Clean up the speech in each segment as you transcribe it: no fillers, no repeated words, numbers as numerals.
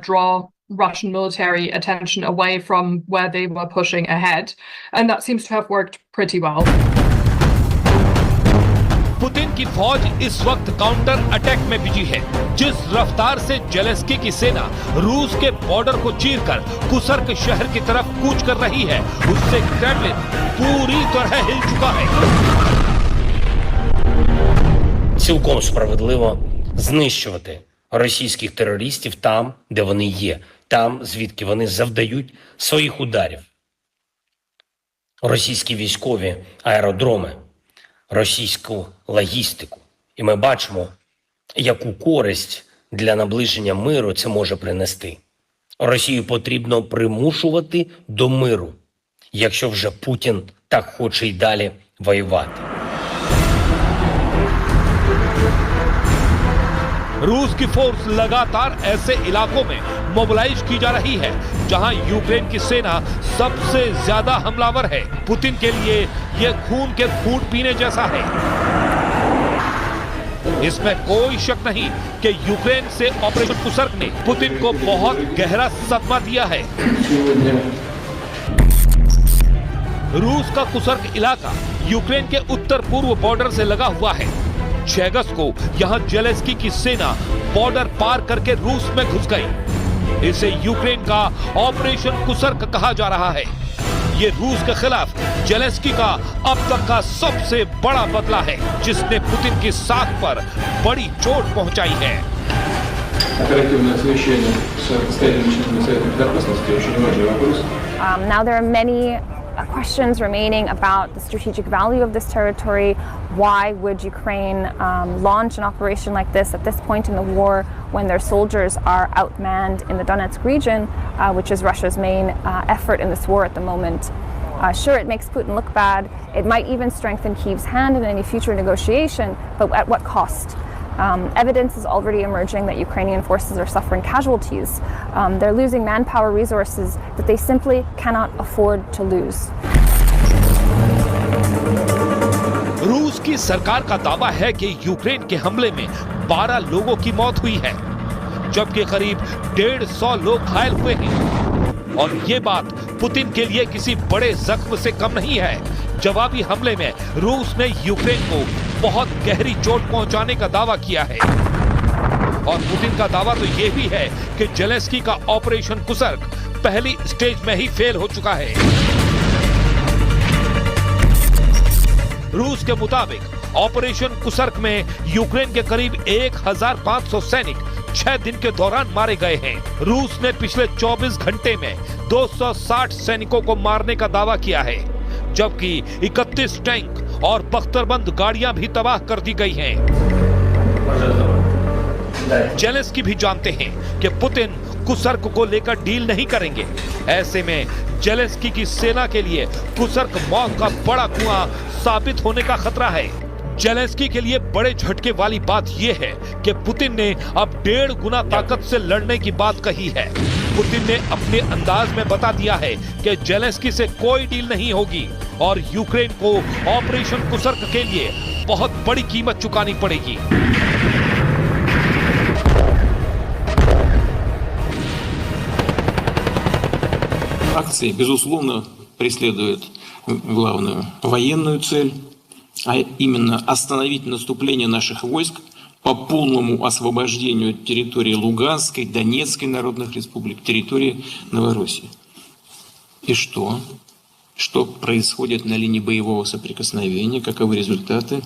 draw Russian military attention away from where they were pushing ahead. And that seems to have worked pretty well. Putin की फौज इस वक्त counter attack में busy है। जिस रफ्तार से जेलेंस्की की सेना रूस के बॉर्डर को चीरकर कुर्स्क शहर की तरफ कूच कर रही है, उससे क्रेमलिन पूरी तरह हिल चुका है। Цілком справедливо знищувати російських терористів там, де вони є, там, звідки вони завдають своїх ударів. Російські військові аеродроми, російську логістику. І ми бачимо, яку користь для наближення миру це може принести. Росію потрібно примушувати до миру, якщо вже Путін так хоче й далі воювати. रूस की फोर्स लगातार ऐसे इलाकों में मोबिलाइज की जा रही है जहां यूक्रेन की सेना सबसे ज्यादा हमलावर है। पुतिन के लिए यह खून के घूंट पीने जैसा है। इसमें कोई शक नहीं कि यूक्रेन से ऑपरेशन कुर्स्क ने पुतिन को बहुत गहरा सदमा दिया है। रूस का कुर्स्क इलाका यूक्रेन के उत्तर पूर्व बॉर्डर से लगा हुआ है। 6 अगस्त को यहां जेलेंस्की की सेना बॉर्डर पार करके रूस में घुस गई। इसे यूक्रेन का ऑपरेशन कुर्स्क कहा जा रहा है। ये रूस के खिलाफ जेलेंस्की का अब तक का सबसे बड़ा बदला है, जिसने पुतिन की साख पर बड़ी चोट पहुंचाई है। Now there are many questions remaining about the strategic value of this territory. Why would Ukraine launch an operation like this at this point in the war when their soldiers are outmanned in the Donetsk region, which is Russia's main effort in this war at the moment? Sure, it makes Putin look bad. It might even strengthen Kyiv's hand in any future negotiation, but at what cost? Evidence is already emerging that Ukrainian forces are suffering casualties. They're losing manpower resources that they simply cannot afford to lose. रूस की सरकार का दावा है कि Ukraine के हमले में 12 लोगों की मौत हुई है, जबकि करीब 150 लोग घायल हुए हैं। और ये बात पुतिन के लिए किसी बड़े जख्म से कम नहीं है। जवाबी हमले में रूस ने यूक्रेन को बहुत गहरी चोट पहुंचाने का दावा किया है। और पुतिन का दावा तो यह भी है कि जेलेंस्की का ऑपरेशन कुर्स्क पहली स्टेज में ही फेल हो चुका है। रूस के मुताबिक ऑपरेशन कुर्स्क में यूक्रेन के करीब 1500 सैनिक 6 दिन के दौरान मारे गए हैं। रूस ने पिछले 24 घंटे में 260 सैनिकों को मारने का दावा किया है, जबकि 31 टैंक और बख्तरबंद गाड़ियां भी तबाह कर दी गई हैं। जेलेंस्की भी जानते हैं कि पुतिन कुर्स्क को लेकर डील नहीं करेंगे। ऐसे में जेलेंस्की की सेना के लिए कुर्स्क मौत का बड़ा कुआं साबित होने का खतरा है। जेलेंस्की के लिए बड़े झटके वाली बात यह है कि पुतिन ने अब 1.5 गुना ताकत से लड़ने की बात कही है। पुतिन ने अपने अंदाज में बता दिया है कि जेलेंस्की से कोई डील नहीं होगी और यूक्रेन को ऑपरेशन कुर्स्क के लिए बहुत बड़ी कीमत चुकानी पड़ेगी। Акции, безусловно, преследуют главную военную цель, а именно остановить наступление наших войск по полному освобождению территории Луганской, Донецкой народных республик, территории Новороссии. И что? Что происходит на линии боевого соприкосновения? Каковы результаты?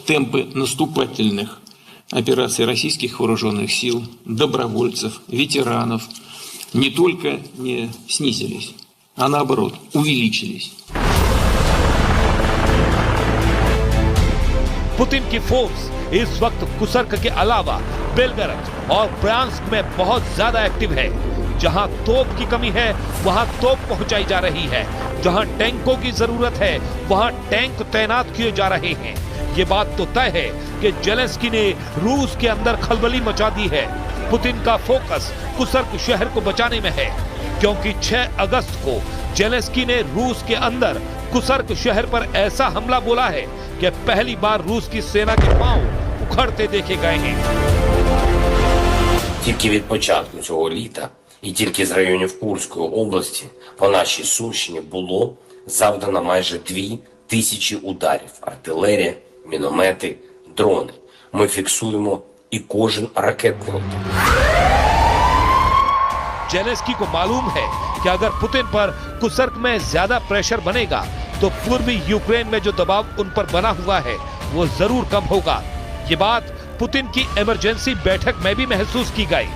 Темпы наступательных операций российских вооруженных сил, добровольцев, ветеранов не только не снизились, а наоборот увеличились. पुतिन की फोर्स इस वक्त कुर्स्क के अलावा बेलगोरोद और ब्रांस्क में बहुत ज्यादा एक्टिव है। जहां तोप की कमी है वहां तोप पहुंचाई जा रही है, जहां टैंकों की जरूरत है वहां टैंक तैनात किए जा रहे हैं। ये बात तो तय है कि जेलेंस्की ने रूस के अंदर खलबली मचा दी है। पुतिन का फोकस कुर्स्क शहर को बचाने में है, क्योंकि 6 अगस्त को जेलेंस्की ने रूस के अंदर कुर्स्क शहर पर ऐसा हमला बोला है कि पहली बार रूस की सेना के पांव उखड़ते देखे गए हैं। Тільки від початку цього літа і тільки з районів Курської області по нашій Сумщині було завдано майже 2000 ударів. Артилерія, міномети, дрони. Ми фіксуємо і кожен ракетний удар. जेलेंस्की को मालूम है कि अगर पुतिन पर कुसर्क में ज्यादा प्रेशर बनेगा तो पूर्वी यूक्रेन में जो दबाव उन पर बना हुआ है वो जरूर कम होगा। ये बात पुतिन की इमरजेंसी बैठक में भी महसूस की गई।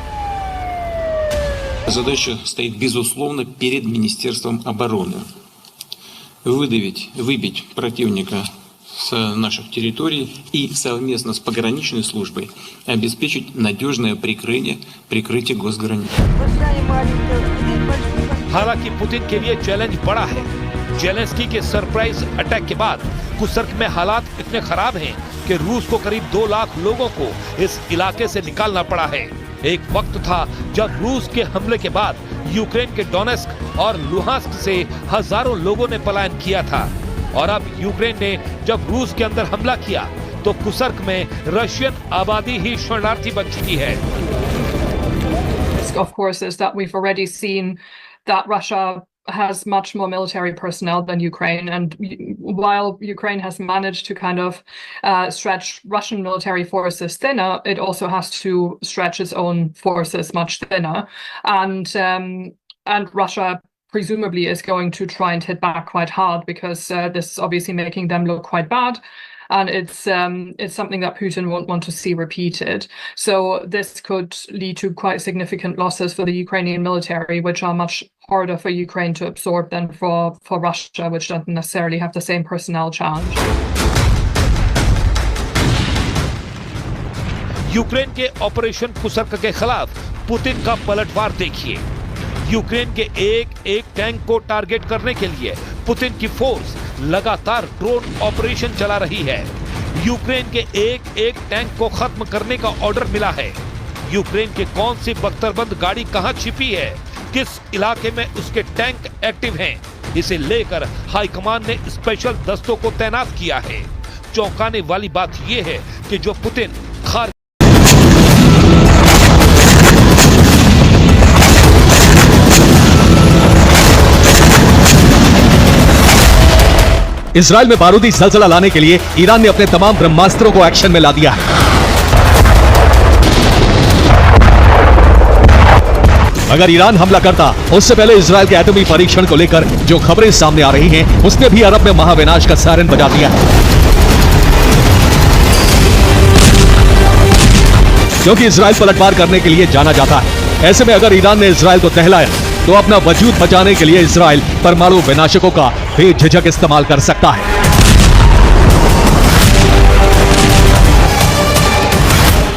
Задача стоит, безусловно, перед Министерством обороны. Выбить противника с наших территорий и совместно с пограничной службой обеспечить надежное прикрытие госграниц. हालांकि पुतिन के लिए चैलेंज बड़ा है। जेलेंस्की के सरप्राइज अटैक के बाद कुसर्क में हालात इतने खराब हैं कि रूस को करीब 2 लाख लोगों को इस इलाके से निकालना पड़ा है। एक वक्त था जब रूस के हमले के बाद यूक्रेन के डोनेस्क और लुहांस्क से हजारों लोगों ने पलायन किया था और अब यूक्रेन ने जब रूस के अंदर हमला किया तो कुसर्क में रशियन आबादी ही शरणार्थी बन चुकी है। Of course, is that we've already seen that Russia has much more military personnel than Ukraine, and while Ukraine has managed to kind of stretch Russian military forces thinner, it also has to stretch its own forces much thinner, and Russia presumably is going to try and hit back quite hard because this is obviously making them look quite bad. And it's something that Putin won't want to see repeated. So this could lead to quite significant losses for the Ukrainian military, which are much harder for Ukraine to absorb than for Russia, which doesn't necessarily have the same personnel challenge. Ukraine के operation कुसर्क के खिलाफ Putin का पलटवार देखिए। Ukraine के एक tank को target करने के लिए पुतिन की फोर्स लगातार ड्रोन ऑपरेशन चला रही है। यूक्रेन के एक टैंक को खत्म करने का ऑर्डर मिला है। यूक्रेन के कौन सी बख्तरबंद गाड़ी कहां छिपी है, किस इलाके में उसके टैंक एक्टिव हैं, इसे लेकर हाईकमान ने स्पेशल दस्तों को तैनात किया है। चौंकाने वाली बात यह है कि जो पुतिन खार इजराइल में बारूदी जलजला लाने के लिए ईरान ने अपने तमाम ब्रह्मास्त्रों को एक्शन में ला दिया है। अगर ईरान हमला करता उससे पहले इजराइल के एटमी परीक्षण को लेकर जो खबरें सामने आ रही हैं, उसने भी अरब में महाविनाश का सायरन बजा दिया है। क्योंकि इजराइल पलटवार करने के लिए जाना जाता है। ऐसे में अगर ईरान ने इजराइल को दहलाया तो अपना वजूद बचाने के लिए इजराइल परमाणु विनाशकों का बेझिझक इस्तेमाल कर सकता है।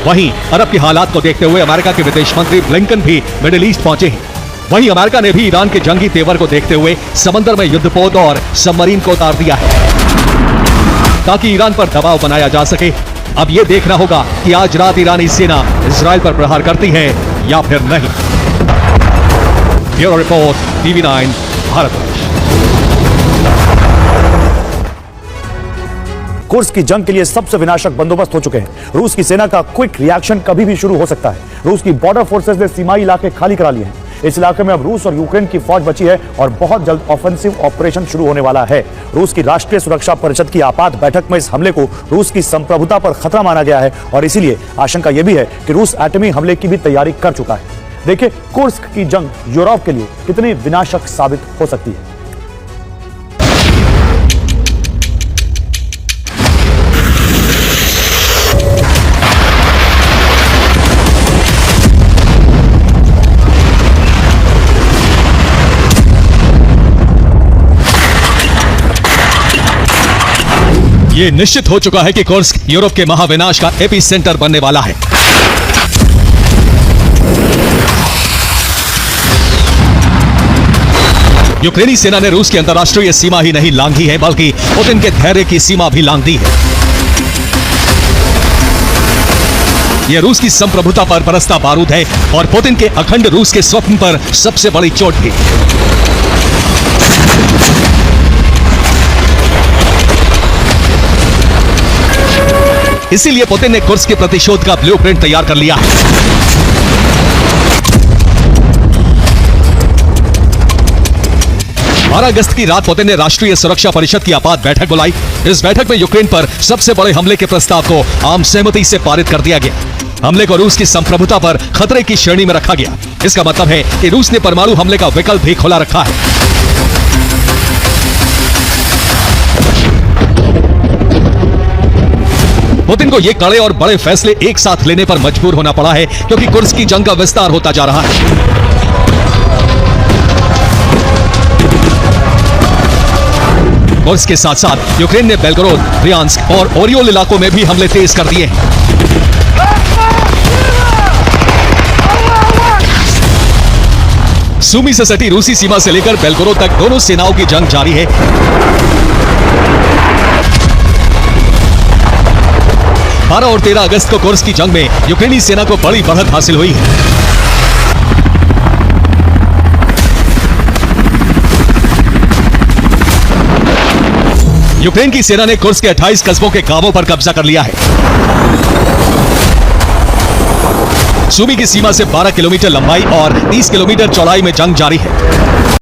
वहीं अरब के हालात को देखते हुए अमेरिका के विदेश मंत्री ब्लिंकन भी मिडिल ईस्ट पहुंचे हैं। वहीं अमेरिका ने भी ईरान के जंगी तेवर को देखते हुए समंदर में युद्धपोत और सबमरीन को उतार दिया है ताकि ईरान पर दबाव बनाया जा सके। अब यह देखना होगा कि आज रात ईरानी सेना इजराइल पर प्रहार करती है या फिर नहीं। Bureau report, TV9 Bharatvarsh. Kursk की जंग के लिए सबसे विनाशक बंदोबस्त हो चुके हैं। रूस की सेना का क्विक रिएक्शन कभी भी शुरू हो सकता है। रूस की बॉर्डर फोर्सेस ने सीमाई इलाके खाली करा लिए हैं। इस इलाके में अब रूस और यूक्रेन की फौज बची है और बहुत जल्द ऑफेंसिव ऑपरेशन शुरू होने वाला है। रूस की राष्ट्रीय सुरक्षा परिषद की आपात बैठक में इस हमले को रूस की संप्रभुता पर खतरा माना गया है और इसीलिए आशंका यह भी है कि रूस एटमी हमले की भी तैयारी कर चुका है। देखिए कुर्स्क की जंग यूरोप के लिए कितनी विनाशक साबित हो सकती है। ये निश्चित हो चुका है कि कुर्स्क यूरोप के महाविनाश का एपी सेंटर बनने वाला है। यूक्रेनी सेना ने रूस की अंतर्राष्ट्रीय सीमा ही नहीं लांघी है, बल्कि पुतिन के धैर्य की सीमा भी लांघ दी है। यह रूस की संप्रभुता पर बरसता बारूद है और पुतिन के अखंड रूस के स्वप्न पर सबसे बड़ी चोट भी। इसीलिए पुतिन ने कुर्स्क के प्रतिशोध का ब्लूप्रिंट तैयार कर लिया है। 12 अगस्त की रात पुतिन ने राष्ट्रीय सुरक्षा परिषद की आपात बैठक बुलाई। इस बैठक में यूक्रेन पर सबसे बड़े हमले के प्रस्ताव को आम सहमति से पारित कर दिया गया। हमले को रूस की संप्रभुता पर खतरे की श्रेणी में रखा गया। इसका मतलब है कि रूस ने परमाणु हमले का विकल्प भी खुला रखा है। पुतिन को ये कड़े और बड़े फैसले एक साथ लेने पर मजबूर होना पड़ा है, क्योंकि कुर्स्क की जंग का विस्तार होता जा रहा है। कुर्स्क के साथ साथ यूक्रेन ने बेलगोरोद, ब्रियांस्क और ओरियोल इलाकों में भी हमले तेज कर दिए हैं। सूमी से सटी रूसी सीमा से लेकर बेलगोरोद तक दोनों सेनाओं की जंग जारी है। 12 और 13 अगस्त को कुर्स्क की जंग में यूक्रेनी सेना को बड़ी बढ़त हासिल हुई है। यूक्रेन की सेना ने कुर्स्क के 28 कस्बों के गांवों पर कब्जा कर लिया है। सूमी की सीमा से 12 किलोमीटर लंबाई और 30 किलोमीटर चौड़ाई में जंग जारी है।